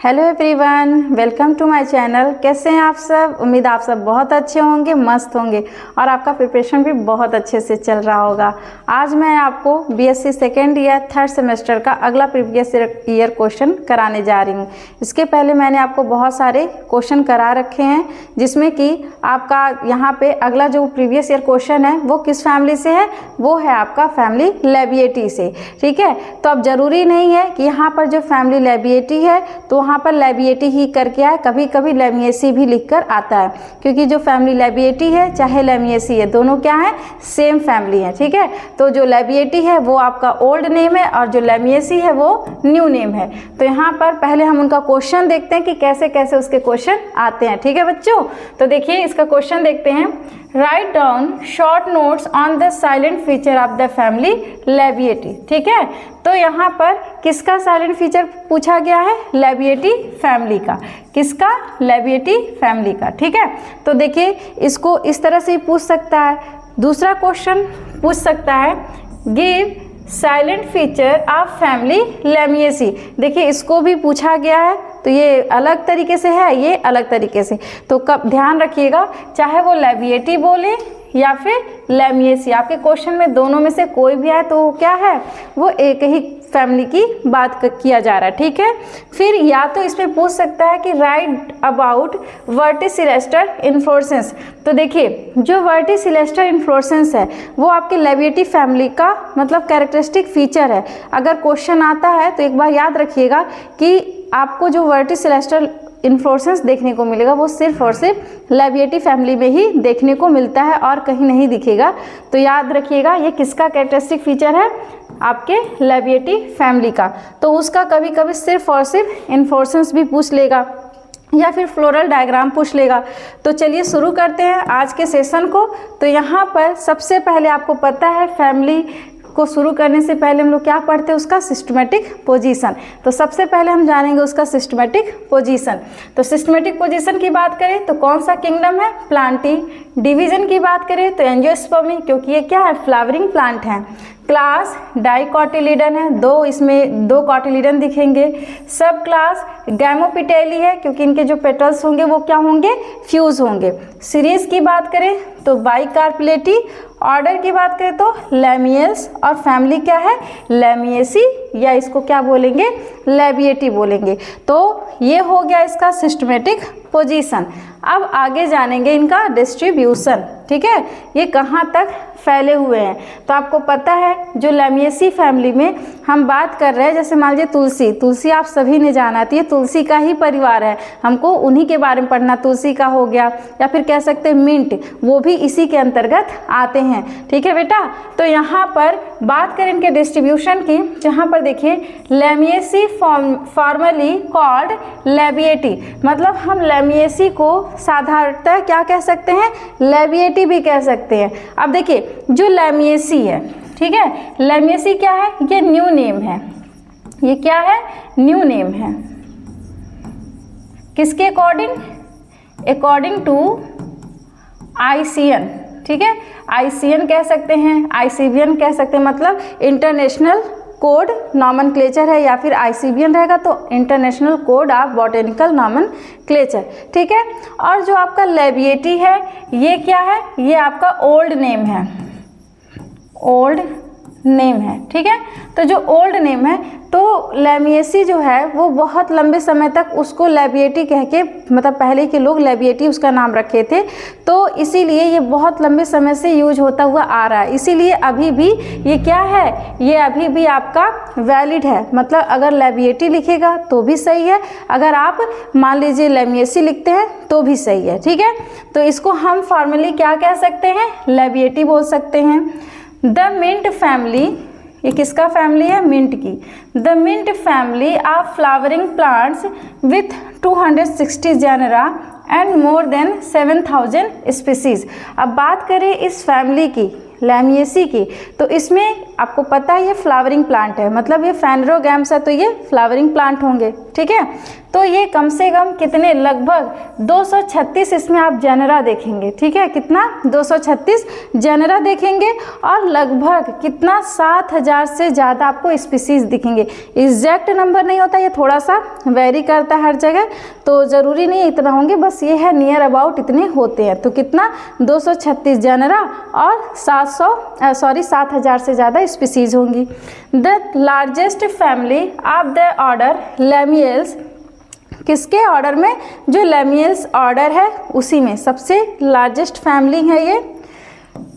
Hello everyone, welcome to my channel. कैसे हैं आप सब? उम्मीद आप सब बहुत अच्छे होंगे, मस्त होंगे और आपका प्रिपरेशन भी बहुत अच्छे से चल रहा होगा। आज मैं आपको BSc second year third semester का अगला प्रीवियस ईयर क्वेश्चन कराने जा रही हूँ। इसके पहले मैंने आपको बहुत सारे क्वेश्चन करा रखे हैं, जिसमें कि आपका यहाँ पे अगला जो प्रीवियस ईयर क्वेश्चन है वो किस फैमिली से है, वो है आपका फैमिली लेबिएटी से। ठीक है, तो अब ज़रूरी नहीं है कि यहाँ पर जो फैमिली लेबिएटी है तो वहाँ पर लेबिएटी ही करके आए, कभी कभी लेमिएसी भी लिखकर आता है, क्योंकि जो फैमिली लेबिएटी है चाहे लेमिएसी है, दोनों क्या है, सेम फैमिली है। ठीक है, तो जो लेबिएटी है वो आपका ओल्ड नेम है और जो लेमिएसी है वो न्यू नेम है। तो यहाँ पर पहले हम उनका क्वेश्चन देखते हैं कि कैसे कैसे उसके क्वेश्चन आते हैं। ठीक है बच्चों, तो देखिए इसका क्वेश्चन देखते हैं। Write down short notes on the silent feature of the family Labiatae. ठीक है, तो यहाँ पर किसका साइलेंट फीचर पूछा गया है? लेबिएटी फैमिली का। किसका? लेबिएटी फैमिली का। ठीक है, तो देखिए इसको इस तरह से पूछ सकता है। दूसरा क्वेश्चन पूछ सकता है, give salient feature of family Lamiaceae. देखिए इसको भी पूछा गया है, तो ये अलग तरीके से है, ये अलग तरीके से। तो कब ध्यान रखिएगा, चाहे वो लेबिएटी बोले या फिर लेमिएसी, आपके क्वेश्चन में दोनों में से कोई भी आए तो क्या है, वो एक ही फैमिली की बात किया जा रहा है। ठीक है, फिर या तो इसमें पूछ सकता है कि राइट अबाउट वर्टिसिलेस्टर इन्फ्लोरेसेंस। तो देखिए जो वर्टिसिलेस्टर इन्फ्लोरेसेंस है वो आपके लेबिएटी फैमिली का मतलब कैरेक्टरिस्टिक फीचर है। अगर क्वेश्चन आता है तो एक बार याद रखिएगा कि आपको जो वर्टिसिलेस्टर इन्फ्लोरेसेंस देखने को मिलेगा वो सिर्फ और सिर्फ लेबिएटी फैमिली में ही देखने को मिलता है और कहीं नहीं दिखेगा। तो याद रखिएगा ये किसका कैरेक्टरिस्टिक फीचर है? आपके लेबिएटी फैमिली का। तो उसका कभी कभी सिर्फ और सिर्फ इन्फ्लोरेसेंस भी पूछ लेगा या फिर फ्लोरल डायग्राम पूछ लेगा। तो चलिए शुरू करते हैं आज के सेशन को। तो यहाँ पर सबसे पहले आपको पता है फैमिली को शुरू करने से पहले हम लोग क्या पढ़ते हैं? उसका सिस्टमेटिक पोजीशन। तो सबसे पहले हम जानेंगे उसका सिस्टमेटिक पोजीशन। तो सिस्टमेटिक पोजीशन की बात करें तो कौन सा किंगडम है? प्लांटी। डिवीजन की बात करें तो एंजियोस्पर्मी, क्योंकि ये क्या है, फ्लावरिंग प्लांट है। क्लास डाइकोटिलीडन है, इसमें दो कॉटिलीडन दिखेंगे। सब क्लास गैमोपिटेली है, क्योंकि इनके जो पेटल्स होंगे वो क्या होंगे, फ्यूज होंगे। सीरीज की बात करें तो बाइकार्पेलेटी। ऑर्डर की बात करें तो लेमियस और फैमिली क्या है, लेमिएसी, या इसको क्या बोलेंगे, लेबिएटी बोलेंगे। तो ये हो गया इसका सिस्टमेटिक पोजीशन। अब आगे जानेंगे इनका डिस्ट्रीब्यूशन। ठीक है, ये कहाँ तक फैले हुए हैं। तो आपको पता है जो लेमिएसी फैमिली में हम बात कर रहे हैं, जैसे मान लीजिए तुलसी आप सभी ने जाना, तो ये तुलसी का ही परिवार है, हमको उन्हीं के बारे में पढ़ना। तुलसी का हो गया, या फिर कह सकते हैं मिंट, वो भी इसी के अंतर्गत आते हैं। ठीक है बेटा, तो यहाँ पर बात करें इनके डिस्ट्रीब्यूशन की, जहाँ पर देखिए लेमिएसी फॉर्मली कॉल्ड लेबिएटी, मतलब हम लेमिएसी को साधारणतः क्या कह सकते हैं, लेबिएटी भी कह सकते हैं। अब देखिए जो लेमिएसी है, ठीक है, लेमिएसी क्या है, ये न्यू नेम है। ये क्या है, न्यू नेम है। किसके अकॉर्डिंग? According to ICN. ठीक है, आईसीएन कह सकते हैं, आईसीबीएन कह सकते हैं, मतलब इंटरनेशनल कोड नॉमेनक्लेचर है, या फिर आईसीबीएन रहेगा तो international code of botanical nomenclature. ठीक है, और जो आपका लेबिएटी है ये क्या है, ये आपका ओल्ड नेम है, ओल्ड नेम है। ठीक है, तो जो ओल्ड नेम है, तो लेमिएसी जो है वो बहुत लंबे समय तक उसको लेबिएटी कह के, मतलब पहले के लोग लेबिएटी उसका नाम रखे थे, तो इसीलिए ये बहुत लंबे समय से यूज होता हुआ आ रहा है। इसीलिए अभी भी ये क्या है, ये अभी भी आपका वैलिड है। मतलब अगर लेबिएटी लिखेगा तो भी सही है, अगर आप मान लीजिए लेमिएसी लिखते हैं तो भी सही है। ठीक है, तो इसको हम फॉर्मली क्या कह सकते हैं, लेबिएटी बोल सकते हैं। द मिंट फैमिली, ये किसका फैमिली है, मिंट की। The mint family of flowering plants with 260 genera and more than 7000 species. अब बात करें इस फैमिली की, लैमिएसी की, तो इसमें आपको पता है ये फ्लावरिंग प्लांट है, मतलब ये फेनरोगैम्स है तो ये फ्लावरिंग प्लांट होंगे, ठीक है। तो ये कम से कम कितने, लगभग 236 इसमें आप जेनरा देखेंगे, ठीक है। कितना, 236 जेनरा देखेंगे और लगभग कितना 7000 से ज़्यादा आपको स्पीसीज दिखेंगे। एग्जैक्ट नंबर नहीं होता, ये थोड़ा सा वेरी करता है हर जगह, तो ज़रूरी नहीं इतना होंगे, बस ये है नियर अबाउट इतने होते हैं। तो कितना, 236 जेनरा और 7000 से ज़्यादा स्पीसीज होंगी। The largest family of the order Lamiales, किसके ऑर्डर में, जो लैमियल्स ऑर्डर है उसी में सबसे लार्जेस्ट फैमिली है ये।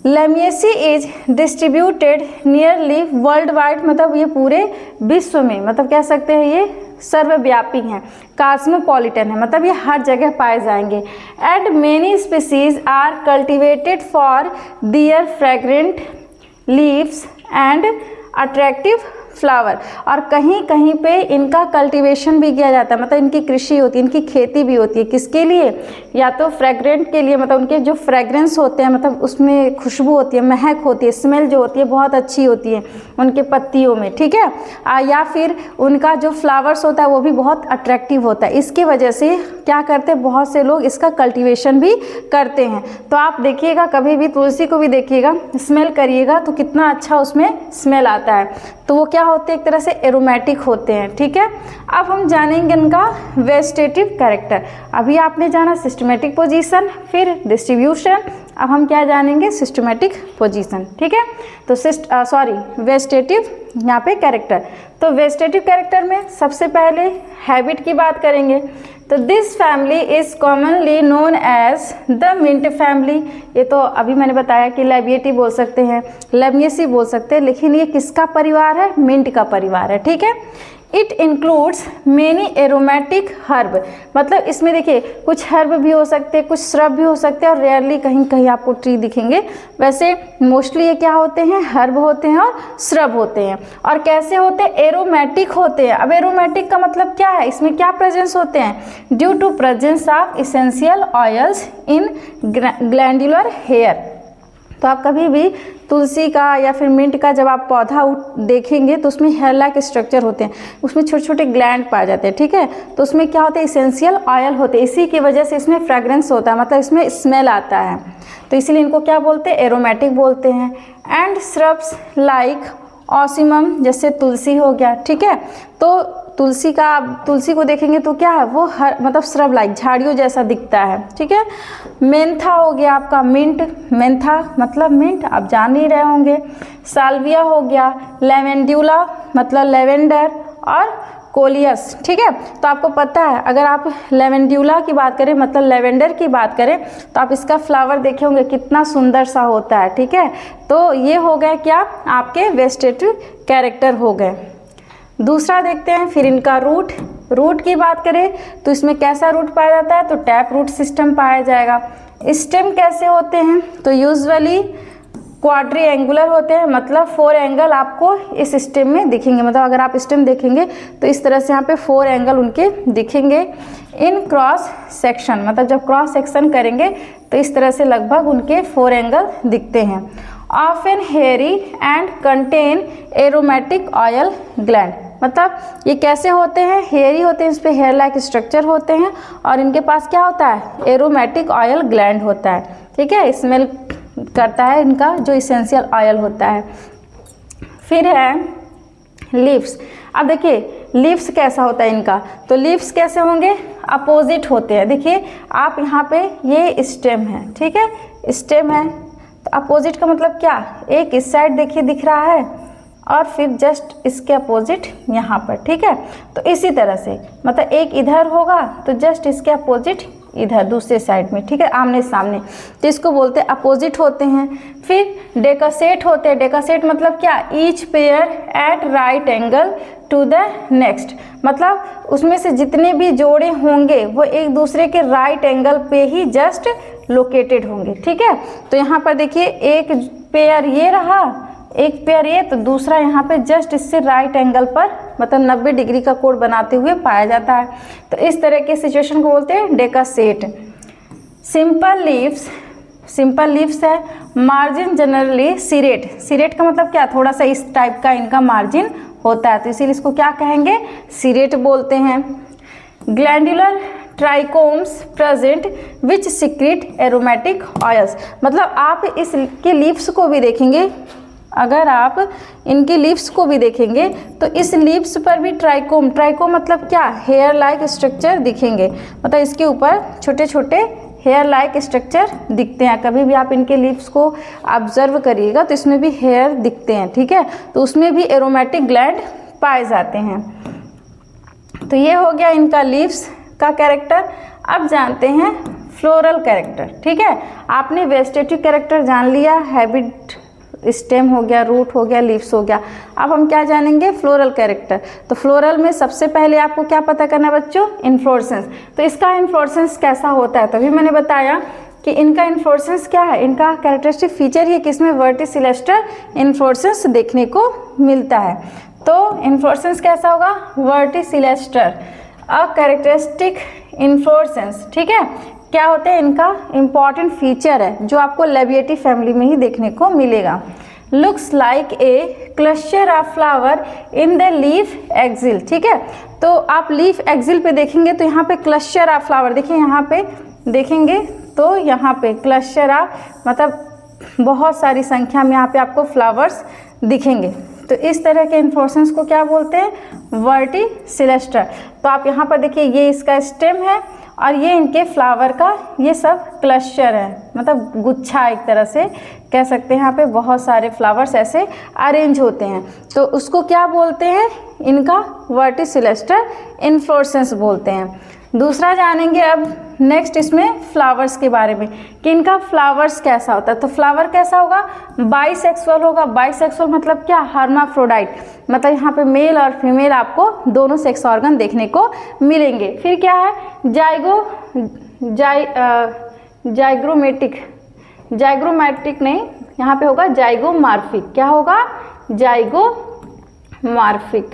Lamiaceae is distributed nearly worldwide, मतलब ये पूरे विश्व में, मतलब कह सकते हैं ये सर्वव्यापी हैं। कॉस्मोपॉलिटन है, मतलब ये हर जगह पाए जाएंगे। And many species are cultivated for their fragrant leaves and attractive flower, और कहीं कहीं पे इनका कल्टीवेशन भी किया जाता है, मतलब इनकी कृषि होती है, इनकी खेती भी होती है। किसके लिए, या तो फ्रेग्रेंट के लिए, मतलब उनके जो फ्रेग्रेंस होते हैं, मतलब उसमें खुशबू होती है, महक होती है, स्मेल जो होती है बहुत अच्छी होती है उनके पत्तियों में, ठीक है। या फिर उनका जो फ्लावर्स होता है वो भी बहुत अट्रैक्टिव होता है। इसकी वजह से क्या करते हैं, बहुत से लोग इसका कल्टीवेशन भी करते हैं। तो आप देखिएगा, कभी भी तुलसी को भी देखिएगा, स्मेल करिएगा तो कितना अच्छा उसमें स्मेल आता है। तो वो क्या होते हैं, एक तरह से एरोमेटिक होते हैं, ठीक है। अब हम जानेंगे इनका वेजिटेटिव कैरेक्टर। अभी आपने जाना सिस्टमेटिक पोजीशन, फिर डिस्ट्रीब्यूशन, अब हम क्या जानेंगे, सिस्टमेटिक पोजीशन, ठीक है। तो वेजिटेटिव यहाँ पे कैरेक्टर। तो वेजिटेटिव कैरेक्टर में सबसे पहले हैबिट की बात करेंगे। तो this family is commonly known as the mint family. ये तो अभी मैंने बताया कि लैबिएटी बोल सकते हैं, लैमिएसी बोल सकते हैं, लेकिन ये किसका परिवार है, मिंट का परिवार है, ठीक है। It includes many aromatic herb, मतलब इसमें देखिए कुछ हर्ब भी हो सकते हैं, कुछ श्रब भी हो सकते हैं, और रेयरली कहीं कहीं आपको ट्री दिखेंगे। वैसे मोस्टली ये क्या होते हैं, हर्ब होते हैं और श्रब होते हैं। और कैसे होते हैं, एरोमेटिक होते हैं। अब एरोमेटिक का मतलब क्या है, इसमें क्या प्रेजेंस होते हैं, due to presence of essential oils in glandular hair. तो आप कभी भी तुलसी का या फिर मिंट का जब आप पौधा देखेंगे तो उसमें हेयर लाइक स्ट्रक्चर होते हैं, उसमें छोटे छोटे ग्लैंड पाए जाते हैं, ठीक है। तो उसमें क्या होते हैं, इसेंशियल ऑयल होते हैं, इसी की वजह से इसमें फ्रेग्रेंस होता है, मतलब इसमें स्मेल आता है, तो इसीलिए इनको क्या बोलते हैं, एरोमेटिक बोलते हैं। एंड श्रब्स लाइक ऑसिमम, जैसे तुलसी हो गया, ठीक है। तो तुलसी को देखेंगे तो क्या है, वो मतलब श्रब लाइक झाड़ियों जैसा दिखता है, ठीक है। मेंथा हो गया आपका मिंट, मेंथा मतलब मिंट, आप जान ही रहे होंगे। साल्विया हो गया, लेवेंड्यूला मतलब लेवेंडर, और कोलियस, ठीक है। तो आपको पता है, अगर आप लेवेंड्यूला की बात करें, मतलब लेवेंडर की बात करें, तो आप इसका फ्लावर देखे होंगे कितना सुंदर सा होता है, ठीक है। तो ये हो गए क्या, आपके वेजिटेटिव कैरेक्टर हो गए। दूसरा देखते हैं फिर इनका रूट की बात करें तो इसमें कैसा रूट पाया जाता है, तो टैप रूट सिस्टम पाया जाएगा। स्टेम कैसे होते हैं, तो यूजुअली क्वाड्रिएंगुलर होते हैं, मतलब 4 एंगल आपको इस स्टेम में दिखेंगे, मतलब अगर आप स्टेम देखेंगे तो इस तरह से यहाँ पे 4 एंगल उनके दिखेंगे। इन क्रॉस सेक्शन, मतलब जब क्रॉस सेक्शन करेंगे तो इस तरह से लगभग उनके 4 एंगल दिखते हैं। Often hairy and contain aromatic oil gland, मतलब ये कैसे होते हैं, हेयरी होते हैं, इस पर हेयर लाइक स्ट्रक्चर होते हैं, और इनके पास क्या होता है, एरोमेटिक ऑयल ग्लैंड होता है, ठीक है। स्मेल करता है इनका जो इसेंशियल ऑयल होता है। फिर है लीव्स। अब देखिए लीव्स कैसा होता है इनका, तो लीव्स कैसे होंगे, अपोजिट होते हैं। देखिए आप यहाँ पे ये स्टेम है, ठीक है, स्टेम है, तो अपोजिट का मतलब क्या, एक इस साइड देखिए दिख रहा है और फिर जस्ट इसके अपोजिट यहाँ पर, ठीक है। तो इसी तरह से मतलब एक इधर होगा तो जस्ट इसके अपोजिट इधर दूसरे साइड में, ठीक है, आमने सामने, तो इसको बोलते हैं अपोजिट होते हैं। फिर डेकासेट होते हैं। डेकासेट मतलब क्या, each pair at right angle to the next, मतलब उसमें से जितने भी जोड़े होंगे वो एक दूसरे के राइट एंगल पे ही जस्ट लोकेटेड होंगे, ठीक है। तो यहाँ पर देखिए एक पेयर ये रहा, एक पेयर ये, तो दूसरा यहाँ पे जस्ट इससे राइट एंगल पर, मतलब 90 डिग्री का कोण बनाते हुए पाया जाता है। तो इस तरह के सिचुएशन को बोलते हैं डेकासेट। सिंपल लीव्स है। मार्जिन जनरली सीरेट, सीरेट का मतलब क्या, थोड़ा सा इस टाइप का इनका मार्जिन होता है, तो इसीलिए इसको क्या कहेंगे, सीरेट बोलते हैं। Glandular trichomes present which secrete aromatic oils, मतलब आप इसके लीव्स को भी देखेंगे, अगर आप इनके लीव्स को भी देखेंगे तो इस लीव्स पर भी ट्राइकोम मतलब क्या, हेयर लाइक स्ट्रक्चर दिखेंगे, मतलब इसके ऊपर छोटे छोटे हेयर लाइक स्ट्रक्चर दिखते हैं। कभी भी आप इनके लीव्स को ऑब्जर्व करिएगा तो इसमें भी हेयर दिखते हैं, ठीक है, तो उसमें भी एरोमेटिक ग्लैंड पाए जाते हैं। तो ये हो गया इनका लीव्स का कैरेक्टर। अब जानते हैं फ्लोरल कैरेक्टर, ठीक है। आपने वेजिटेटिव कैरेक्टर जान लिया, हैबिट, स्टेम हो गया, रूट हो गया, लीव्स हो गया। अब हम क्या जानेंगे, फ्लोरल कैरेक्टर। तो फ्लोरल में सबसे पहले आपको क्या पता करना है बच्चों, इन्फ्लोरेसेंस। तो इसका इन्फ्लोरेसेंस कैसा होता है, तभी मैंने बताया कि इनका इन्फ्लोरेसेंस क्या है, इनका कैरेक्टरिस्टिक फीचर ये कि इसमें वर्टिसिलेस्टर इन्फ्लोरेसेंस देखने को मिलता है। तो इन्फ्लोरेसेंस कैसा होगा, वर्टिसिलेस्टर, अ कैरेक्टरिस्टिक इन्फ्लोरेसेंस, ठीक है। क्या होते हैं, इनका इंपॉर्टेंट फीचर है जो आपको लेबिएटी फैमिली में ही देखने को मिलेगा। Looks like a cluster of flower in the leaf axil, ठीक है। तो आप लीफ एक्सिल पे देखेंगे तो यहाँ पे क्लस्टर ऑफ फ्लावर, देखिए यहाँ पे देखेंगे तो यहाँ पे क्लस्टर ऑफ मतलब बहुत सारी संख्या में यहाँ पे आपको फ्लावर्स दिखेंगे। तो इस तरह के इन्फ्लोरेसेंस को क्या बोलते हैं, वर्टिसिलेस्टर। तो आप यहाँ पर देखिए ये इसका स्टेम है और ये इनके फ्लावर का ये सब क्लस्टर है, मतलब गुच्छा एक तरह से कह सकते हैं। यहाँ पे बहुत सारे फ्लावर्स ऐसे अरेंज होते हैं, तो उसको क्या बोलते हैं, इनका वर्टिसिलेस्टर इन्फ्लोरेसेंस बोलते हैं। दूसरा जानेंगे अब नेक्स्ट इसमें फ्लावर्स के बारे में कि इनका फ्लावर्स कैसा होता है। तो फ्लावर कैसा होगा, बाइसेक्सुअल होगा। बाइसेक्सुअल मतलब क्या, हर्माफ्रोडाइट, मतलब यहाँ पे मेल और फीमेल आपको दोनों सेक्स ऑर्गन देखने को मिलेंगे। फिर क्या है, जाइग्रोमैटिक नहीं, यहाँ पे होगा जाइगोमार्फिक। क्या होगा, जाइगोमार्फिक।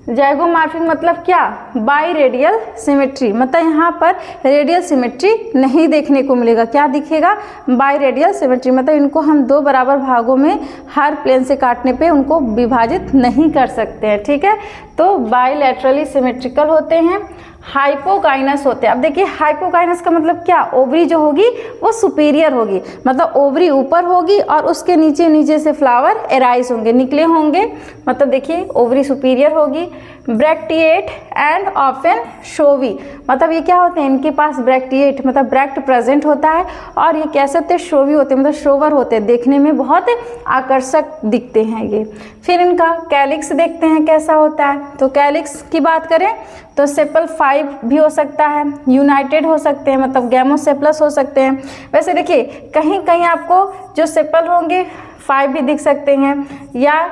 जाइगोमार्फिक मतलब क्या, बाई रेडियल सिमेट्री, मतलब यहाँ पर रेडियल सिमेट्री नहीं देखने को मिलेगा। क्या दिखेगा, बाई रेडियल सिमेट्री, मतलब इनको हम दो बराबर भागों में हर प्लेन से काटने पे उनको विभाजित नहीं कर सकते हैं, ठीक है। तो बाईलैटरली सिमेट्रिकल होते हैं। हाइपोगाइनस होते हैं। अब देखिए हाइपोगाइनस का मतलब क्या, ओवरी जो होगी वो सुपीरियर होगी, मतलब ओवरी ऊपर होगी और उसके नीचे से फ्लावर एराइज होंगे, निकले होंगे, मतलब देखिए ओवरी सुपीरियर होगी। ब्रैक्टिएट एंड ऑफन शोवी, मतलब ये क्या होते हैं, इनके पास ब्रैक्टिएट मतलब ब्रैक्ट प्रेजेंट होता है और ये कैसे होते हैं, शोवी होते हैं, मतलब शोवर होते हैं, देखने में बहुत आकर्षक दिखते हैं ये। फिर इनका कैलिक्स देखते हैं कैसा होता है। तो कैलिक्स की बात करें तो सेपल 5 भी हो सकता है, यूनाइटेड हो सकते हैं, मतलब गैमोसेपलस हो सकते हैं। वैसे देखिए कहीं कहीं आपको जो सेपल होंगे 5 भी दिख सकते हैं, या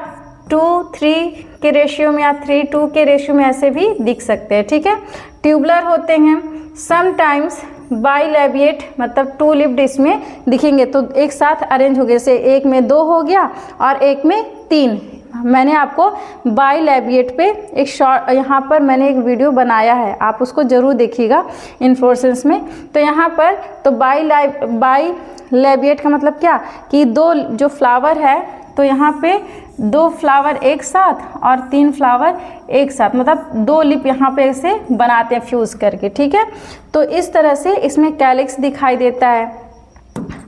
2:3 के रेशियो में या 3:2 के रेशियो में ऐसे भी दिख सकते हैं, ठीक है। ट्यूबुलर होते हैं, समटाइम्स बाइलैबिएट मतलब 2 लिप्ड इसमें दिखेंगे, तो एक साथ अरेंज हो गए, जैसे एक में 2 हो गया और एक में 3। मैंने आपको बाइलैबिएट पे एक शॉर्ट यहाँ पर मैंने एक वीडियो बनाया है, आप उसको ज़रूर देखिएगा इन्फ्लोरेसेंस में। तो यहाँ पर तो बाइलैबिएट का मतलब क्या कि 2 जो फ्लावर है तो यहाँ पे 2 फ्लावर एक साथ और 3 फ्लावर एक साथ, मतलब 2 लिप यहाँ पे ऐसे बनाते हैं फ्यूज करके, ठीक है। तो इस तरह से इसमें कैलिक्स दिखाई देता है।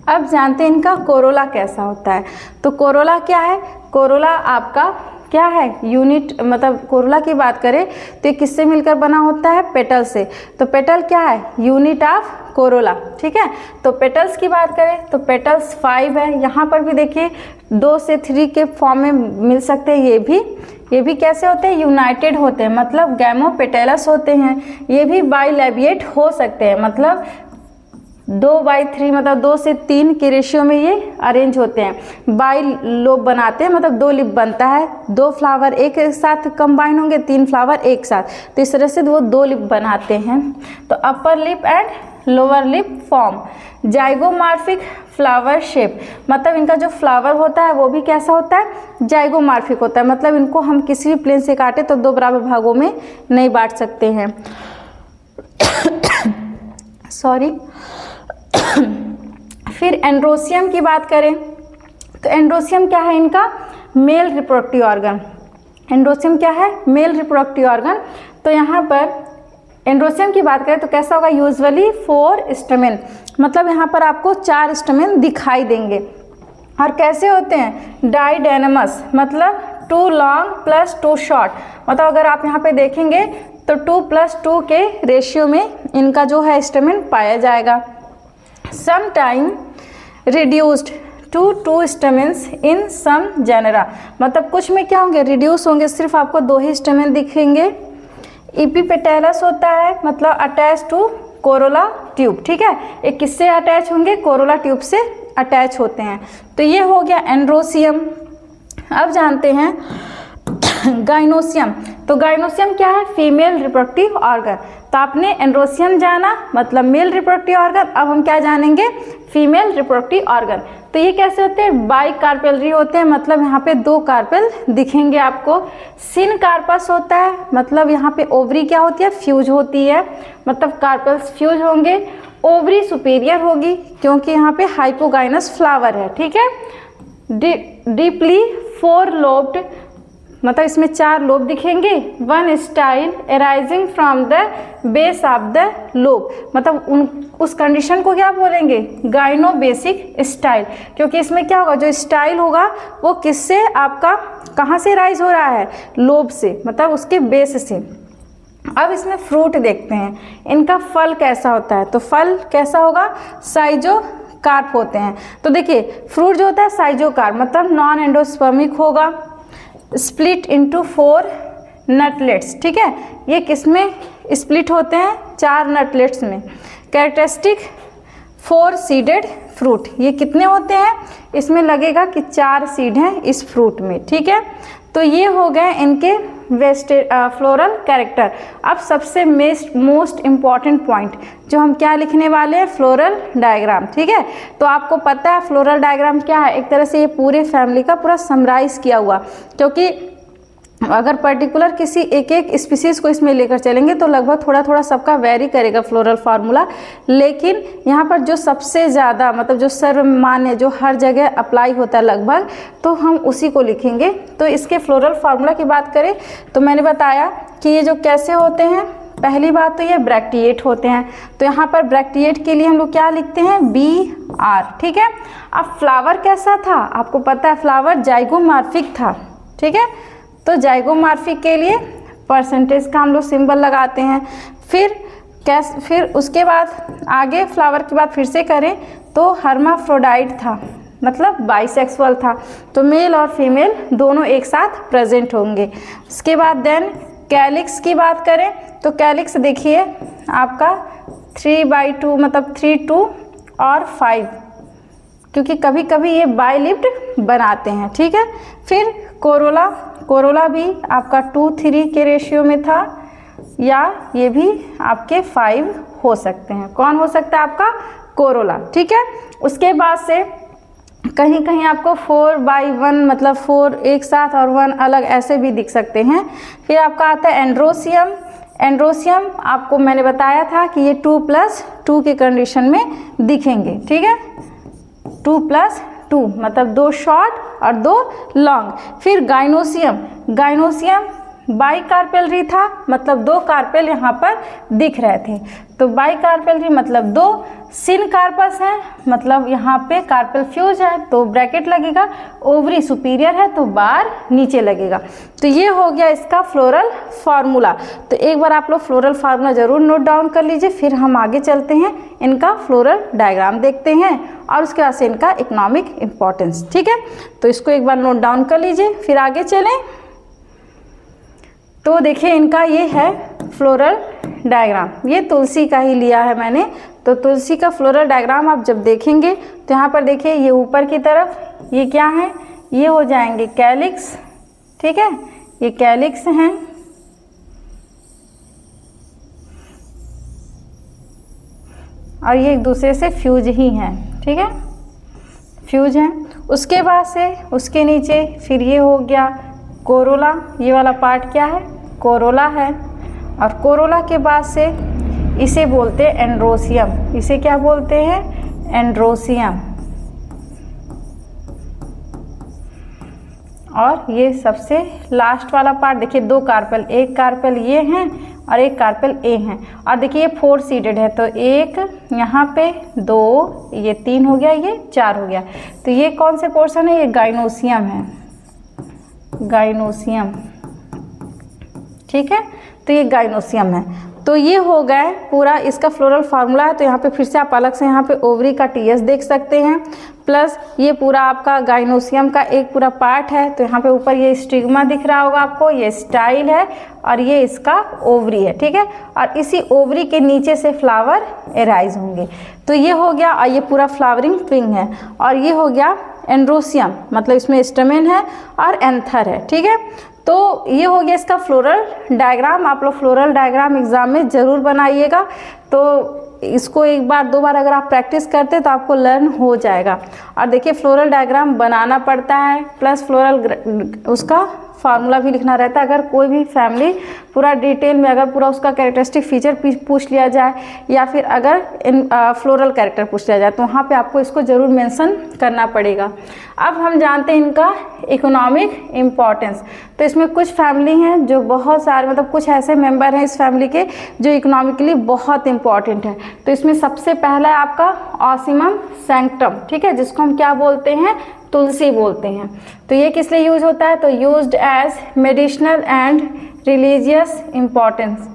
अब जानते हैं इनका कोरोला कैसा होता है। तो कोरोला क्या है, कोरोला आपका क्या है, यूनिट, मतलब कोरोला की बात करें तो ये किससे मिलकर बना होता है, पेटल से। तो पेटल क्या है, यूनिट ऑफ कोरोला, ठीक है। तो पेटल्स की बात करें तो पेटल्स 5 है। यहाँ पर भी देखिए 2 से 3 के फॉर्म में मिल सकते हैं। ये भी कैसे होते हैं, यूनाइटेड होते हैं, मतलब गैमोपेटेलस होते हैं। ये भी बाइलैबिएट हो सकते हैं, मतलब 2/3 मतलब 2 से 3 के रेशियो में ये अरेंज होते हैं। बाई लोब बनाते हैं, मतलब 2 लिप बनता है, 2 फ्लावर एक साथ कंबाइन होंगे, 3 फ्लावर एक साथ, तो इस तरह से वो 2 लिप बनाते हैं। तो upper lip and lower lip form. Zygomorphic flower shape, मतलब इनका जो फ्लावर होता है वो भी कैसा होता है, जाइगोमार्फिक होता है, मतलब इनको हम किसी भी प्लेन से काटे तो 2 बराबर भागों में नहीं बांट सकते हैं। सॉरी। फिर एंड्रोसियम की बात करें तो एंड्रोसियम क्या है इनका? Male reproductive organ. एंड्रोसियम क्या है? Male reproductive organ. तो यहाँ पर एंड्रोसियम की बात करें तो कैसा होगा? यूजुअली 4 स्टेमेन, मतलब यहाँ पर आपको 4 स्टेमेन दिखाई देंगे। और कैसे होते हैं? डाइडेनमस, मतलब 2 लॉन्ग प्लस 2 शॉर्ट। मतलब अगर आप यहाँ पे देखेंगे तो 2+2 के रेशियो में इनका जो है स्टेमेन पाया जाएगा। Some time reduced to 2 stamens in some genera, मतलब कुछ में क्या होंगे? रिड्यूस होंगे, सिर्फ आपको 2 ही स्टेमेन दिखेंगे। एपिपेटैलस होता है, मतलब अटैच टू कोरोला ट्यूब, ठीक है। एक किससे अटैच होंगे? कोरोला ट्यूब से अटैच होते हैं। तो ये हो गया एंड्रोसियम। अब जानते हैं गाइनोसियम। तो गाइनोसियम क्या है? Female reproductive organ. तो आपने एंड्रोसियम जाना मतलब मेल रिप्रोडक्टिव ऑर्गन, अब हम क्या जानेंगे? Female reproductive organ. तो ये कैसे होते हैं? बाई कार्पेलरी होते हैं, मतलब यहाँ पे 2 कार्पेल दिखेंगे आपको। सिन कार्पस होता है, मतलब यहाँ पे ओवरी क्या होती है? फ्यूज होती है, मतलब कार्पल्स फ्यूज होंगे। ओवरी सुपीरियर होगी क्योंकि यहाँ पे हाइपोगाइनस फ्लावर है, ठीक है। डीपली 4 लोब्ड, मतलब इसमें 4 लोब दिखेंगे। 1 style arising from the base of the lobe, मतलब उस कंडीशन को क्या बोलेंगे? गाइनो बेसिक स्टाइल, क्योंकि इसमें क्या होगा? जो स्टाइल होगा वो किससे आपका कहाँ से राइज हो रहा है? लोब से, मतलब उसके बेस से। अब इसमें फ्रूट देखते हैं, इनका फल कैसा होता है? तो फल कैसा होगा? साइजो कार्प होते हैं। तो देखिए फ्रूट जो होता है साइजोकार्प, मतलब नॉन एंडोस्पर्मिक होगा। स्प्लिट इनटू 4 नटलेट्स, ठीक है। ये किसमें स्प्लिट होते हैं? 4 नटलेट्स में। कैरेक्टरिस्टिक 4 सीडेड फ्रूट, ये कितने होते हैं? इसमें लगेगा कि 4 सीड हैं इस फ्रूट में, ठीक है। तो ये हो गए इनके फ्लोरल कैरेक्टर। अब सबसे मोस्ट इम्पॉर्टेंट पॉइंट जो हम क्या लिखने वाले हैं? फ्लोरल डायग्राम, ठीक है। तो आपको पता है फ्लोरल डायग्राम क्या है? एक तरह से ये पूरे फैमिली का पूरा समराइज किया हुआ, क्योंकि अगर पर्टिकुलर किसी एक स्पीसीज़ को इसमें लेकर चलेंगे तो लगभग थोड़ा सबका वेरी करेगा फ्लोरल फार्मूला, लेकिन यहाँ पर जो सबसे ज़्यादा मतलब जो सर्वमान्य जो हर जगह अप्लाई होता है लगभग, तो हम उसी को लिखेंगे। तो इसके फ्लोरल फार्मूला की बात करें तो मैंने बताया कि ये जो कैसे होते हैं, पहली बात तो ये ब्रैक्टिएट होते हैं। तो यहाँ पर ब्रैक्टिएट के लिए हम लोग क्या लिखते हैं? BR, ठीक है। अब फ्लावर कैसा था? आपको पता है फ्लावर जाइगोमॉर्फिक था, ठीक है। तो जाइगोमॉर्फिक के लिए परसेंटेज का हम लोग सिंबल लगाते हैं। फिर उसके बाद आगे फ्लावर की बात फिर से करें तो हर्माफ्रोडाइट था, मतलब बाइसेक्सुअल था। तो मेल और फीमेल दोनों एक साथ प्रेजेंट होंगे। उसके बाद देन कैलिक्स की बात करें तो कैलिक्स देखिए आपका 3/2 मतलब 3, 2 और 5, क्योंकि कभी कभी ये बाइलिप्ड बनाते हैं, ठीक है। फिर कोरोला भी आपका 2, 3 के रेशियो में था, या ये भी आपके 5 हो सकते हैं। कौन हो सकता है? आपका कोरोला, ठीक है। उसके बाद से कहीं कहीं आपको 4/1 मतलब 4 एक साथ और 1 अलग ऐसे भी दिख सकते हैं। फिर आपका आता है एंड्रोसियम। एंड्रोसियम आपको मैंने बताया था कि ये 2+2 के कंडीशन में दिखेंगे, ठीक है। 2+2 मतलब 2 शॉर्ट और 2 लॉन्ग। फिर गाइनोसियम बाई कार्पेलरी था, मतलब 2 कार्पेल यहाँ पर दिख रहे थे। तो बाई कार्पेलरी मतलब 2 सिन कार्पस है, मतलब यहाँ पे कार्पेल फ्यूज है तो ब्रैकेट लगेगा। ओवरी सुपीरियर है तो बार नीचे लगेगा। तो ये हो गया इसका फ्लोरल फार्मूला। तो एक बार आप लोग फ्लोरल फार्मूला जरूर नोट डाउन कर लीजिए, फिर हम आगे चलते हैं, इनका फ्लोरल डायग्राम देखते हैं और उसके बाद से इनका इकोनॉमिक इम्पोर्टेंस, ठीक है। तो इसको एक बार नोट डाउन कर लीजिए, फिर आगे चलें। तो देखिए इनका ये है फ्लोरल डायग्राम, ये तुलसी का ही लिया है मैंने। तो तुलसी का फ्लोरल डायग्राम आप जब देखेंगे तो यहाँ पर देखिए ये ऊपर की तरफ ये क्या है? ये हो जाएंगे कैलिक्स, ठीक है। ये कैलिक्स हैं, और ये एक दूसरे से फ्यूज ही हैं, ठीक है, फ्यूज हैं। उसके बाद से उसके नीचे फिर ये हो गया कोरोला, ये वाला पार्ट क्या है? कोरोला है। और कोरोला के बाद से इसे बोलते हैं एंड्रोसियम। इसे क्या बोलते हैं? एंड्रोसियम। और ये सबसे लास्ट वाला पार्ट देखिए, 2 कार्पेल, एक कार्पेल ये हैं और एक कार्पेल ए हैं। और देखिए ये 4 सीडेड है, तो 1 यहाँ पे, 2, ये 3 हो गया, ये 4 हो गया। तो ये कौन से पोर्शन है? ये गाइनोसियम है, गाइनोसियम, ठीक है। तो ये गाइनोसियम है। तो ये हो गए पूरा इसका फ्लोरल फार्मूला है। तो यहाँ पे फिर से आप अलग से यहाँ पे ओवरी का टीएस देख सकते हैं, प्लस ये पूरा आपका गाइनोसियम का एक पूरा पार्ट है। तो यहाँ पे ऊपर ये स्टिग्मा दिख रहा होगा आपको, ये स्टाइल है और ये इसका ओवरी है, ठीक है। और इसी ओवरी के नीचे से फ्लावर एराइज होंगे। तो ये हो गया, और ये पूरा फ्लावरिंग ट्विंग है। और ये हो गया एंड्रोसियम, मतलब इसमें स्टमेन है और एंथर है, ठीक है। तो ये हो गया इसका फ्लोरल डायग्राम। आप लोग फ्लोरल डायग्राम एग्जाम में ज़रूर बनाइएगा। तो इसको एक बार 2 बार अगर आप प्रैक्टिस करते तो आपको लर्न हो जाएगा। और देखिए फ्लोरल डायग्राम बनाना पड़ता है, प्लस फ्लोरल उसका फार्मूला भी लिखना रहता है। अगर कोई भी फैमिली पूरा डिटेल में अगर पूरा उसका कैरेक्टरिस्टिक फीचर पूछ लिया जाए, या फिर अगर फ्लोरल कैरेक्टर पूछ लिया जाए, तो वहाँ पे आपको इसको ज़रूर मेंशन करना पड़ेगा। अब हम जानते हैं इनका इकोनॉमिक इम्पॉर्टेंस। तो इसमें कुछ फैमिली हैं जो बहुत सारे, मतलब कुछ ऐसे मेंबर हैं इस फैमिली के जो इकोनॉमिकली बहुत इंपॉर्टेंट है। तो इसमें सबसे पहला है आपका ऑसिमम सैंक्टम, ठीक है, जिसको हम क्या बोलते हैं? तुलसी बोलते हैं। तो ये किस लिए यूज होता है? तो used as medicinal and religious importance,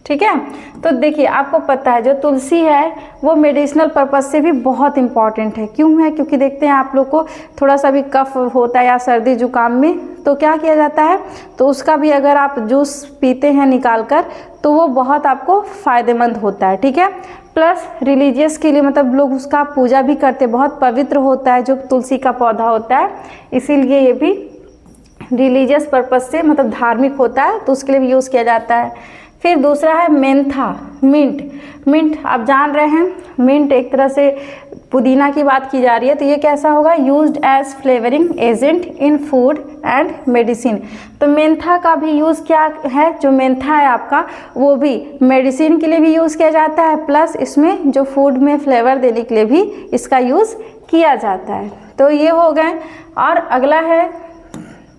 ठीक है। तो देखिए आपको पता है जो तुलसी है वो मेडिसिनल पर्पज से भी बहुत इंपॉर्टेंट है। क्यों है? क्योंकि देखते हैं आप लोग को थोड़ा सा भी कफ होता है या सर्दी जुकाम में, तो क्या किया जाता है? तो उसका भी अगर आप जूस पीते हैं निकाल कर, तो वो बहुत आपको फ़ायदेमंद होता है, ठीक है। प्लस रिलीजियस के लिए, मतलब लोग उसका पूजा भी करते, बहुत पवित्र होता है जो तुलसी का पौधा होता है, इसीलिए ये भी रिलीजियस पर्पज से, मतलब धार्मिक होता है, तो उसके लिए भी यूज़ किया जाता है। फिर दूसरा है मेंथा, मिंट। मिंट आप जान रहे हैं, मिंट एक तरह से पुदीना की बात की जा रही है, तो ये कैसा होगा? Used as flavouring agent in food and medicine. तो मेंथा का भी यूज़ क्या है? जो मेंथा है आपका वो भी मेडिसिन के लिए भी यूज़ किया जाता है, प्लस इसमें जो फूड में फ्लेवर देने के लिए भी इसका यूज़ किया जाता है। तो ये हो गए। और अगला है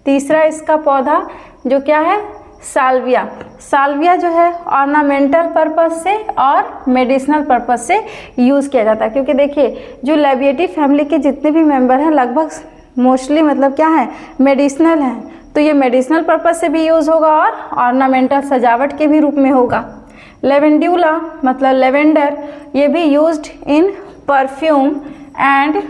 तीसरा इसका पौधा जो क्या है? साल्विया। साल्विया जो है ऑर्नामेंटल पर्पस से और मेडिसिनल पर्पस से यूज़ किया जाता है, क्योंकि देखिए जो लैबिएटी फैमिली के जितने भी मेंबर हैं लगभग मोस्टली मतलब क्या है? मेडिसिनल हैं। तो ये मेडिसिनल पर्पस से भी यूज़ होगा और ऑर्नामेंटल सजावट के भी रूप में होगा। लेवेंड्यूला मतलब लेवेंडर, ये भी used in perfume and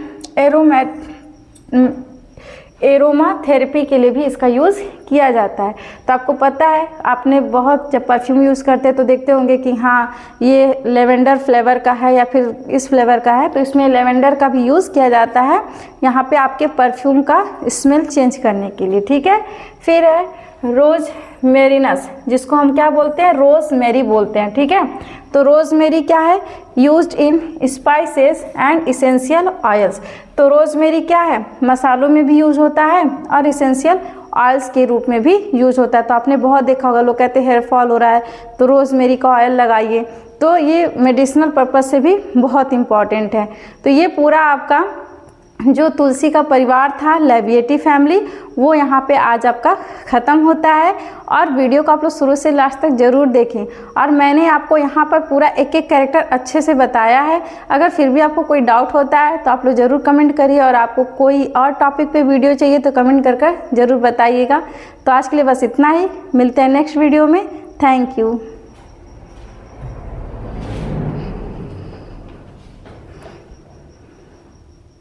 aroma therapy के लिए भी इसका यूज़ किया जाता है। तो आपको पता है, आपने बहुत जब परफ्यूम यूज़ करते हैं तो देखते होंगे कि हाँ ये लेवेंडर फ्लेवर का है या फिर इस फ्लेवर का है, तो इसमें लेवेंडर का भी यूज़ किया जाता है यहाँ पे आपके परफ्यूम का स्मेल चेंज करने के लिए, ठीक है। फिर है रोज मेरिनस, जिसको हम क्या बोलते हैं? रोज मेरी बोलते हैं, ठीक है। तो रोज मेरी क्या है? Used in spices and essential oils. तो रोज मेरी क्या है? मसालों में भी यूज होता है और इसेंशियल ऑयल्स के रूप में भी यूज होता है। तो आपने बहुत देखा होगा, लोग कहते हैं हेयर फॉल हो रहा है तो रोज मेरी का ऑयल लगाइए। तो ये मेडिसिनल पर्पज से भी बहुत इम्पॉर्टेंट है। तो ये पूरा आपका जो तुलसी का परिवार था, लैबिएटी फैमिली, वो यहाँ पे आज आपका ख़त्म होता है। और वीडियो को आप लोग शुरू से लास्ट तक ज़रूर देखें। और मैंने आपको यहाँ पर पूरा एक एक कैरेक्टर अच्छे से बताया है। अगर फिर भी आपको कोई डाउट होता है तो आप लोग ज़रूर कमेंट करिए, और आपको कोई और टॉपिक पे वीडियो चाहिए तो कमेंट कर ज़रूर बताइएगा। तो आज के लिए बस इतना ही, मिलते हैं नेक्स्ट वीडियो में। Thank you.